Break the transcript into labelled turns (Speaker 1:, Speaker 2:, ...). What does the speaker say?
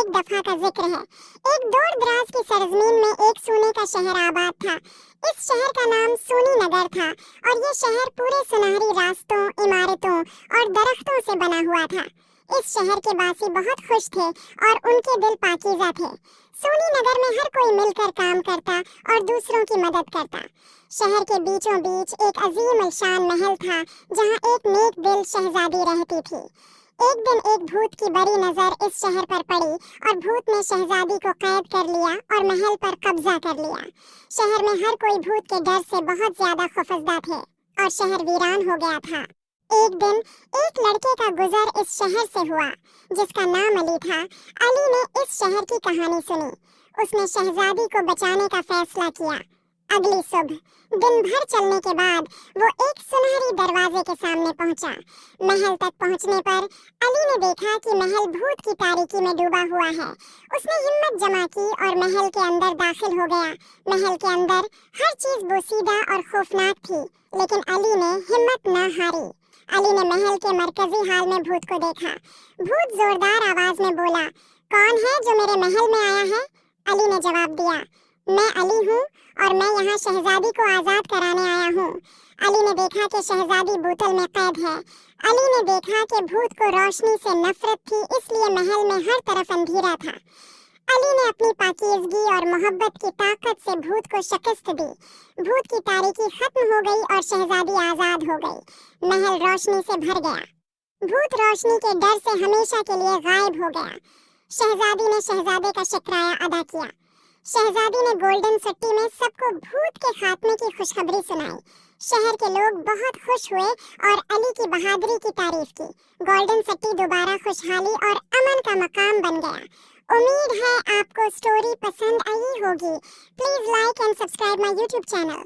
Speaker 1: एक दफा का जिक्र है। एक दूर दराज की सरजमीन में एक सोने का शहर आबाद था। इस शहर का नाम सोनी नगर था और ये शहर पूरे सुनहरी रास्तों, इमारतों और दरख्तों से बना हुआ था। इस शहर के बासी बहुत खुश थे और उनके दिल पाकीज़ा थे। सोनी नगर में हर कोई मिलकर काम करता और दूसरों की मदद करता। शहर के बीचों बीच एक अजीम अलशान महल था जहाँ एक नेक दिल शहजादी रहती थी। एक दिन एक भूत की बड़ी नजर इस शहर पर पड़ी और भूत ने शहजादी को कैद कर लिया और महल पर कब्जा कर लिया। शहर में हर कोई भूत के डर से बहुत ज्यादा खौफजदा थे और शहर वीरान हो गया था। एक दिन एक लड़के का गुजर इस शहर से हुआ जिसका नाम अली था। अली ने इस शहर की कहानी सुनी। उसने शहजादी को बचाने का फैसला किया। अगली सुबह दिन भर चलने के बाद वो एक सुनहरी दरवाजे के सामने पहुंचा। महल तक पहुंचने पर अली ने देखा कि महल भूत की तारीकी में डूबा हुआ है। उसने हिम्मत जमा की और महल के अंदर दाखिल हो गया। महल के अंदर हर चीज बोसीदा और खौफनाक थी, लेकिन अली ने हिम्मत न हारी। अली ने महल के मरकजी हाल में भूत को देखा। भूत जोरदार आवाज में बोला, कौन है जो मेरे महल में आया है? अली ने जवाब दिया, मैं अली हूँ और मैं यहाँ शहजादी को आजाद कराने आया हूँ। अली ने देखा कि शहजादी बोतल में कैद है। अली ने देखा कि भूत को रोशनी से नफरत थी, इसलिए महल में हर तरफ अंधेरा था। अली ने अपनी पाकीज़गी और मोहब्बत की ताकत से भूत को शिकस्त दी। भूत की तारीकी खत्म हो गई और शहजादी आजाद हो गई। महल रोशनी से भर गया। भूत रोशनी के डर से हमेशा के लिए गायब हो गया। शहजादी ने शहजादे का शुक्रिया अदा किया। शहजादी ने गोल्डन सिटी में सबको भूत के खात्मे की खुशखबरी सुनाई। शहर के लोग बहुत खुश हुए और अली की बहादुरी की तारीफ की। गोल्डन सिटी दोबारा खुशहाली और अमन का मकाम बन गया। उम्मीद है आपको स्टोरी पसंद आई होगी। Please like and subscribe my YouTube channel.